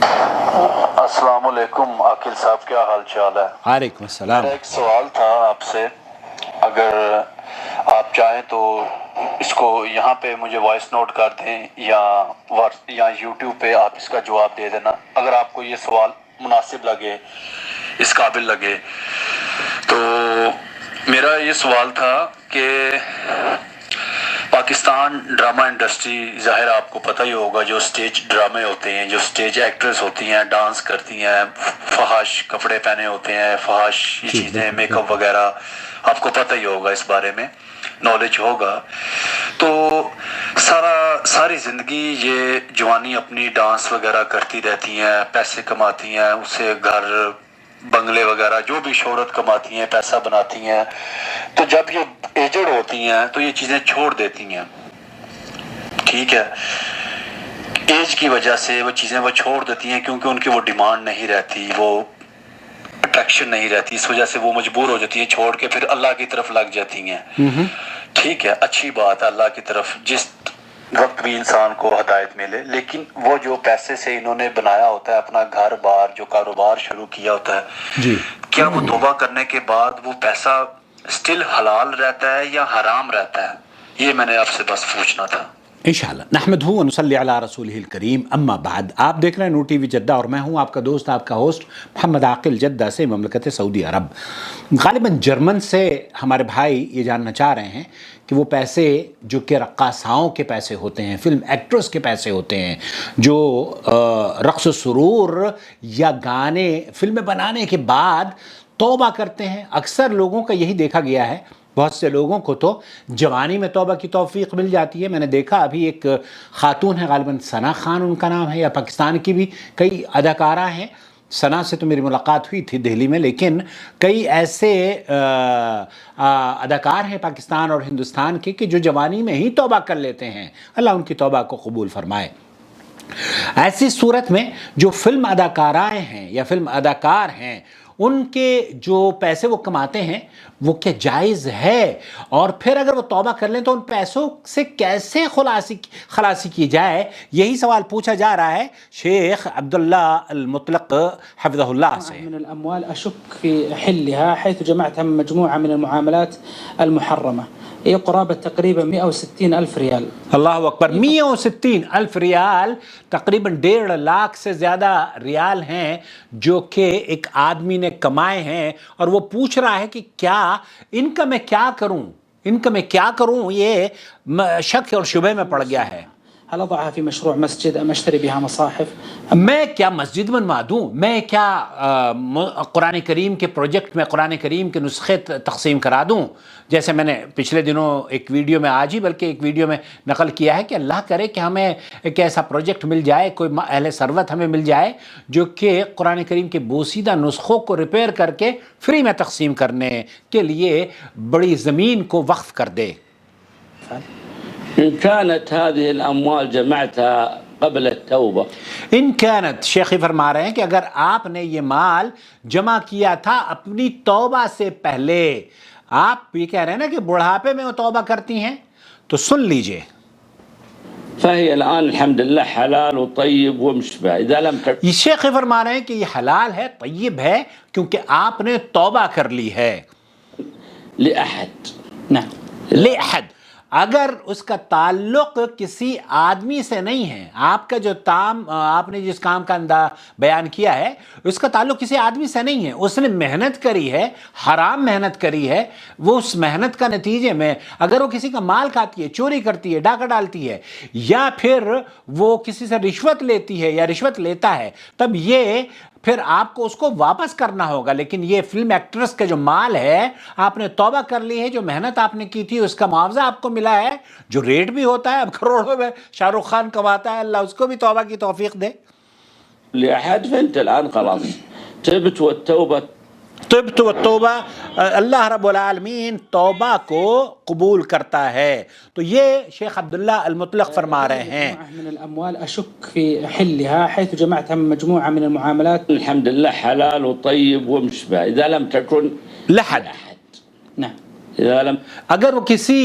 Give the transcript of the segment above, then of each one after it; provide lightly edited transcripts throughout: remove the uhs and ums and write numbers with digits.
السلام علیکم عاقل صاحب، کیا حال چال ہے؟ وعلیکم السلام۔ میرا ایک سوال تھا آپ سے، اگر آپ چاہیں تو اس کو یہاں پہ مجھے وائس نوٹ کر دیں یا یوٹیوب پہ آپ اس کا جواب دے دینا، اگر آپ کو یہ سوال مناسب لگے، اس قابل لگے۔ تو میرا یہ سوال تھا کہ پاکستان ڈرامہ انڈسٹری، ظاہر آپ کو پتہ ہی ہوگا، جو سٹیج ڈرامے ہوتے ہیں، جو سٹیج ایکٹریس ہوتی ہیں، ڈانس کرتی ہیں، فحش کپڑے پہنے ہوتے ہیں، فحش یہ چیزیں، میک اپ وغیرہ، آپ کو پتہ ہی ہوگا، اس بارے میں نالج ہوگا۔ تو ساری زندگی یہ جوانی اپنی ڈانس وغیرہ کرتی رہتی ہیں، پیسے کماتی ہیں، اس سے گھر بنگلے وغیرہ جو بھی شہرت کماتی ہیں، پیسہ بناتی ہیں۔ تو جب یہ ایجڈ ہوتی ہیں تو یہ چیزیں چھوڑ دیتی ہیں، ٹھیک ہے، ایج کی وجہ سے وہ چیزیں وہ چھوڑ دیتی ہیں، کیونکہ ان کی وہ ڈیمانڈ نہیں رہتی، وہ اٹریکشن نہیں رہتی، اس وجہ سے وہ مجبور ہو جاتی ہیں چھوڑ کے پھر اللہ کی طرف لگ جاتی ہیں۔ ٹھیک ہے، اچھی بات ہے، اللہ کی طرف جس وقت بھی انسان کو ہدایت ملے، لیکن وہ جو پیسے سے انہوں نے بنایا ہوتا ہے اپنا گھر بار، جو کاروبار شروع کیا ہوتا ہے، جی، کیا وہ توبہ کرنے کے بعد وہ پیسہ سٹل حلال رہتا ہے یا حرام رہتا ہے؟ یہ میں نے آپ سے بس پوچھنا تھا۔ انشاءاللہ نحمدہ و نصلی علی رسولہ الکریم، اما بعد۔ آپ دیکھ رہے ہیں نور ٹی وی جدہ اور میں ہوں آپ کا دوست، آپ کا ہوسٹ محمد عاقل، جدہ سے، مملکت سعودی عرب۔ غالباً جرمن سے ہمارے بھائی یہ جاننا چاہ رہے ہیں کہ وہ پیسے جو کہ رقاصاؤں کے پیسے ہوتے ہیں، فلم ایکٹرس کے پیسے ہوتے ہیں، جو رقص و سرور یا گانے فلمیں بنانے کے بعد توبہ کرتے ہیں، اکثر لوگوں کا یہی دیکھا گیا ہے، بہت سے لوگوں کو تو جوانی میں توبہ کی توفیق مل جاتی ہے۔ میں نے دیکھا ابھی ایک خاتون ہے، غالباً ثنا خان ان کا نام ہے، یا پاکستان کی بھی کئی اداکارہ ہیں، ثنا سے تو میری ملاقات ہوئی تھی دہلی میں، لیکن کئی ایسے اداکار ہیں پاکستان اور ہندوستان کے کہ جو جوانی میں ہی توبہ کر لیتے ہیں، اللہ ان کی توبہ کو قبول فرمائے۔ ایسی صورت میں جو فلم اداکارائیں ہیں یا فلم اداکار ہیں، ان کے جو پیسے وہ کماتے ہیں وہ کیا جائز ہے؟ اور پھر اگر وہ توبہ کر لیں تو ان پیسوں سے کیسے خلاصی کی جائے؟ یہی سوال پوچھا جا رہا ہے شیخ عبداللہ المطلق حفظہ اللہ سے۔ من الأموال أشك في حلها حيث جمعتها من مجموعة من المعاملات المحرمة، هي قرابة تقريبا 160 ألف ريال۔ اللہ اکبر، 160 الف ریال، تقریباً 1.5 لاکھ سے زیادہ ریال ہیں جو کہ ایک آدمی نے کمائے ہیں، اور وہ پوچھ رہا ہے کہ کیا ان کا میں کیا کروں، یہ شک اور شبہ میں پڑ گیا ہے۔ هل أضعها في مشروع مسجد أم أشتري بها مصاحف؟ میں کیا مسجد بنوا دوں، میں کیا قرآن کریم کے پروجیکٹ میں قرآن کریم کے نسخے تقسیم کرا دوں؟ جیسے میں نے پچھلے دنوں ایک ویڈیو میں، آج ہی بلکہ ایک ویڈیو میں نقل کیا ہے کہ اللہ کرے کہ ہمیں ایک ایسا پروجیکٹ مل جائے، کوئی اہل ثروت ہمیں مل جائے جو کہ قرآن کریم کے بوسیدہ نسخوں کو ریپیئر کر کے فری میں تقسیم کرنے کے لیے بڑی زمین کو وقف کر دے۔ إن كانت هذه الأموال جمعتها قبل التوبة، ان كانت، شیخی فرما رہے ہیں کہ اگر آپ نے یہ مال جمع کیا تھا اپنی توبہ سے پہلے، آپ یہ کہہ رہے ہیں نا کہ بڑھاپے میں وہ توبہ کرتی ہیں، تو سن لیجئے، فهي الآن الحمد لله حلال وطيب ومشبع. إذا لم تكن یہ شیخ فرما رہے ہیں کہ یہ حلال ہے، طیب ہے، کیونکہ آپ نے توبہ کر لی ہے۔ لأحد، نعم، لأحد، اگر اس کا تعلق کسی آدمی سے نہیں ہے، آپ کا جو آپ نے جس کام کا بیان کیا ہے اس کا تعلق کسی آدمی سے نہیں ہے، اس نے محنت کری ہے، حرام محنت کری ہے، وہ اس محنت کا نتیجے میں اگر وہ کسی کا مال کھاتی ہے، چوری کرتی ہے، ڈاکہ ڈالتی ہے، یا پھر وہ کسی سے رشوت لیتی ہے یا رشوت لیتا ہے، تب یہ پھر آپ کو اس کو واپس کرنا ہوگا۔ لیکن یہ فلم ایکٹرس کا جو مال ہے، آپ نے توبہ کر لی ہے، جو محنت آپ نے کی تھی اس کا معاوضہ آپ کو ملا ہے، جو ریٹ بھی ہوتا ہے، اب کروڑوں میں شاہ رخ خان کماتا ہے، اللہ اس کو بھی توبہ کی توفیق دے۔ لأحد، فأنت الآن خلاص تبت، والتوبة تبت والتوبہ، اللہ رب العالمین توبہ کو قبول کرتا ہے۔ تو یہ شیخ عبداللہ المطلق فرما رہے ہیں۔ من الأموال أشك في حلها حيث جمعتها من مجموعة من المعاملات الحمد لله حلال وطيب ومشبع. إذا لم تكن لحد، نعم، إذا لم اگر وہ کسی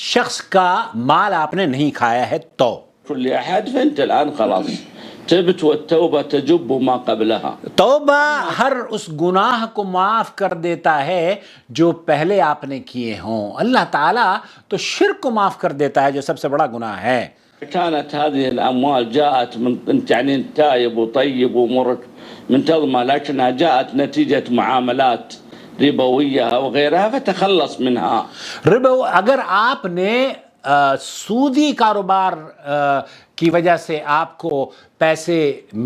شخص کا مال آپ نے نہیں کھایا ہے تو تكن لأحد، فأنت الآن خلاص تبت والتوبة تجب ما قبلها. توبہ ہر اس گناہ کو معاف کر دیتا ہے جو پہلے آپ نے کیے ہوں. اللہ تعالیٰ تو شرک کو معاف کر دیتا ہے جو سب سے بڑا گناہ ہے. كانت هذه الأموال جاءت من يعني تائب وطيب ومرك منتظمة، لكنها جاءت نتيجة معاملات ربوية وغيرها فتخلص منها. ربو اگر آپ نے سودی کاروبار کی وجہ سے آپ کو پیسے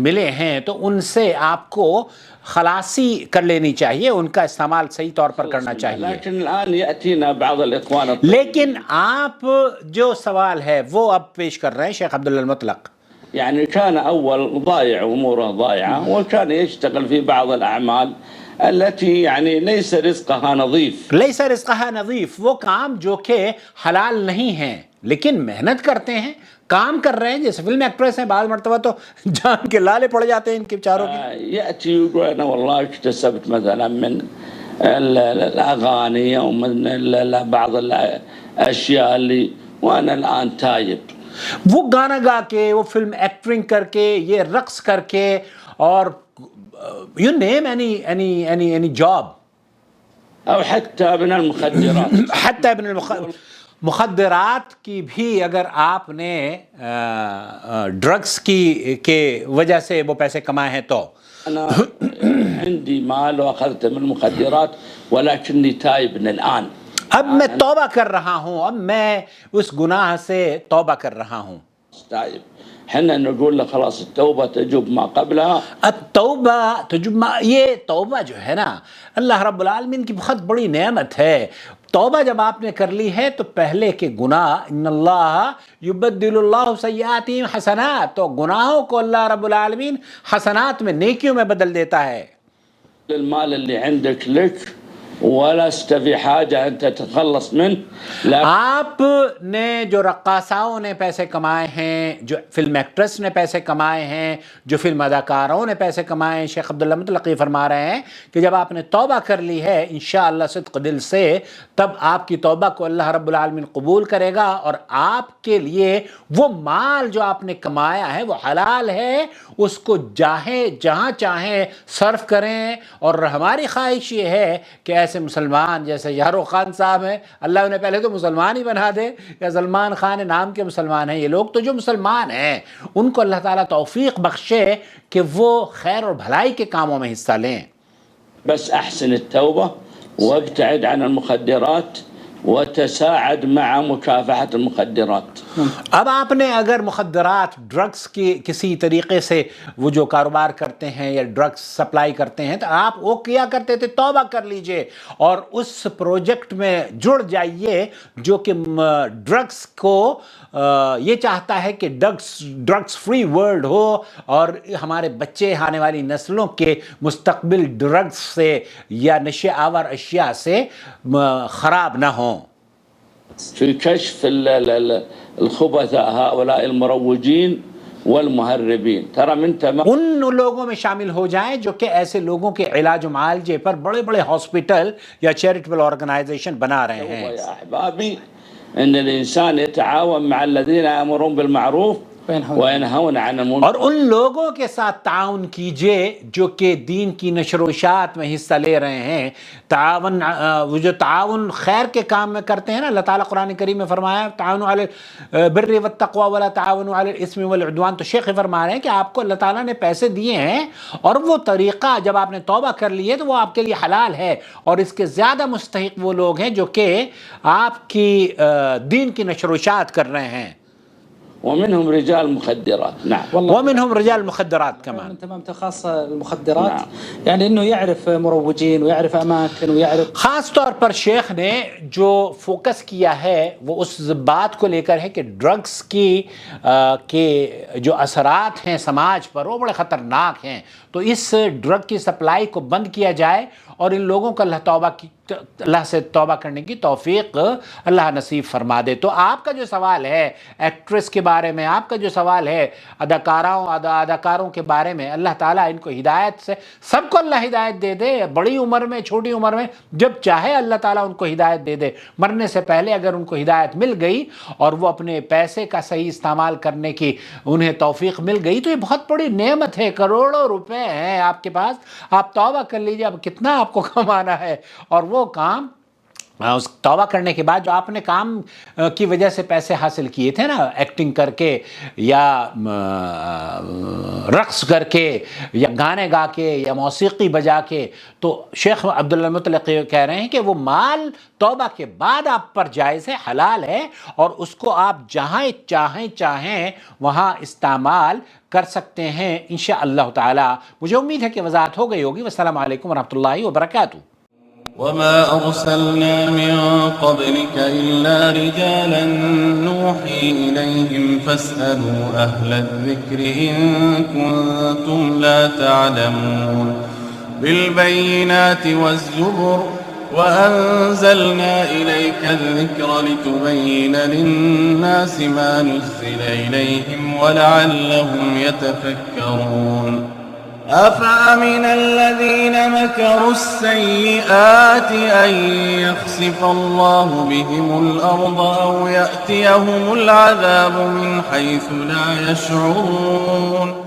ملے ہیں تو ان سے آپ کو خلاصی کر لینی چاہیے، ان کا استعمال صحیح طور پر کرنا چاہیے. لكن الآن يأتينا بعض الإخوان لیکن آپ جو سوال ہے وہ اب پیش کر رہے ہیں شیخ عبداللہ المطلق. يعني كان أول ضايع أموره ضايعة، وكان يشتغل في بعض الأعمال التي يعني ليس رزقها نظيف. لیس رزقها نظیف، وہ کام جو کہ حلال نہیں ہیں لیکن محنت کرتے ہیں، کام کر رہے ہیں. جیسے فلم ایکٹریس ہیں، بعض مرتبہ تو جان کے لالے پڑ جاتے ہیں ان کے چاروں کے. يأتي ويقول أنا والله اكتسبت مثلا من الأغاني أو من بعض الأشياء اللي وأنا الآن تايب. وہ گانا گا کے، وہ فلم ایکٹنگ کر کے، یہ رقص کر کے، اور یو نیم any job. أو حتى من المخدرات. حتی ابن مخدرات کی بھی اگر آپ نے ڈرگس کے وجہ سے وہ پیسے کمائے ہیں تو. أنا عندي مال وأخذت من المخدرات ولكني تايب الآن. اب میں توبہ کر رہا ہوں، اب میں اس گناہ سے توبہ کر رہا ہوں. تائب. حنا نقول له خلاص التوبة تجب ما قبلها. التوبہ تجب یہ توبہ جو ہے نا اللہ رب العالمین کی بہت بڑی نعمت ہے. توبہ جب آپ نے کر لی ہے تو پہلے کے گناہ، ان اللہ یبدل اللہ سیئاتہم حسنات، تو گناہوں کو اللہ رب العالمین حسنات میں، نیکیوں میں بدل دیتا ہے. المال اللي عندك لك ولست في حاجة أن تتخلص منه. آپ نے جو رقاصاؤں نے پیسے کمائے ہیں، جو فلم ایکٹریس نے پیسے کمائے ہیں، جو فلم اداکاروں نے پیسے کمائے ہیں، شیخ عبداللہ مطلقی فرما رہے ہیں کہ جب آپ نے توبہ کر لی ہے انشاءاللہ صدق دل سے، تب آپ کی توبہ کو اللہ رب العالمین قبول کرے گا، اور آپ کے لیے وہ مال جو آپ نے کمایا ہے وہ حلال ہے، اس کو جہاں چاہیں صرف کریں. اور ہماری خواہش یہ ہے کہ ایسے مسلمان جیسے شاہ رخ خان صاحب ہیں، اللہ انہیں پہلے تو مسلمان ہی بنا دے، یا سلمان خان نام کے مسلمان ہیں یہ لوگ، تو جو مسلمان ہیں ان کو اللہ تعالیٰ توفیق بخشے کہ وہ خیر اور بھلائی کے کاموں میں حصہ لیں. بس أحسن التوبة وابتعد عن المخدرات وتساعد مع مكافحة المخدرات. اب آپ نے اگر مخدرات، ڈرگس کی کسی طریقے سے وہ جو کاروبار کرتے ہیں یا ڈرگس سپلائی کرتے ہیں تو آپ وہ کیا کرتے تھے، توبہ کر لیجئے اور اس پروجیکٹ میں جڑ جائیے جو کہ ڈرگس کو یہ چاہتا ہے کہ ڈرگس فری ورلڈ ہو اور ہمارے بچے آنے والی نسلوں کے مستقبل ڈرگس سے یا نشے آور اشیاء سے خراب نہ ہوں. في كشف الخبثاء هؤلاء المروجين والمهربين. ترى من تمام ان لوگوں میں شامل ہو جائیں جو کہ ایسے لوگوں کے علاج و معالجے پر بڑے بڑے ہاسپٹل یا چیریٹبل آرگنائزیشن بنا رہے ہیں. يا أحبابي إن الإنسان يتعاون مع الذين يأمرون بالمعروف وينهون عن المنكر. اور ان لوگوں کے ساتھ تعاون کیجئے جو کہ دین کی نشر و اشاعت میں حصہ لے رہے ہیں. تعاون، وہ جو تعاون خیر کے کام میں کرتے ہیں نا، اللہ تعالیٰ قرآن کریم میں فرمایا تعاونوا علی البر والتقوی ولا تعاونوا علی الاسم والعدوان. تو شیخ فرما رہے ہیں کہ آپ کو اللہ تعالیٰ نے پیسے دیے ہیں اور وہ طریقہ جب آپ نے توبہ کر لی ہے تو وہ آپ کے لیے حلال ہے، اور اس کے زیادہ مستحق وہ لوگ ہیں جو کہ آپ کی دین کی نشر و اشاعت کر رہے ہیں. ومنهم رجال مخدرات. نعم. ومنهم رجال مخدرات كمان. من تمام خاصة المخدرات. يعني انه يعرف مروجين ويعرف اماكن ويعرف. خاص طور پر شیخ نے جو فوکس کیا ہے وہ اس بات کو لے کر ہے کہ ڈرگس کے جو اثرات ہیں سماج پر وہ بڑے خطرناک ہیں. تو اس ڈرگ کی سپلائی کو بند کیا جائے اور ان لوگوں کو اللہ سے توبہ کرنے کی توفیق اللہ نصیب فرما دے. تو آپ کا جو سوال ہے ایکٹریس کے بارے میں، آپ کا جو سوال ہے اداکاروں کے بارے میں، اللہ تعالیٰ ان کو ہدایت سے، سب کو اللہ ہدایت دے دے، بڑی عمر میں چھوٹی عمر میں، جب چاہے اللہ تعالیٰ ان کو ہدایت دے دے۔ مرنے سے پہلے اگر ان کو ہدایت مل گئی اور وہ اپنے پیسے کا صحیح استعمال کرنے کی انہیں توفیق مل گئی تو یہ بہت بڑی نعمت ہے، کروڑوں روپے ہیں آپ کے پاس، آپ توبہ کر لیجئے، اب کتنا آپ کو کمانا ہے، اور وہ کام اس توبہ کرنے کے بعد جو آپ نے کام کی وجہ سے پیسے حاصل کیے تھے نا، ایکٹنگ کر کے یا رقص کر کے یا گانے گا کے یا موسیقی بجا کے، تو شیخ عبداللہ مطلق کہہ رہے ہیں کہ وہ مال توبہ کے بعد آپ پر جائز ہے، حلال ہے، اور اس کو آپ جہاں چاہیں وہاں استعمال کر سکتے ہیں انشاءاللہ تعالی۔ مجھے امید ہے کہ وضاحت ہو گئی ہوگی۔ والسلام علیکم ورحمۃ اللہ وبرکاتہ۔ وما أرسلنا من قبلك إلا رجالا نوحي إليهم فاسألوا أهل الذكر إن كنتم لا تعلمون بالبينات والزبر وأنزلنا إليك الذكر لتبين للناس ما نزل إليهم ولعلهم يتفكرون أفأمن الذين مكروا السيئات أن يخسف الله بهم الأرض أو يأتيهم العذاب من حيث لا يشعرون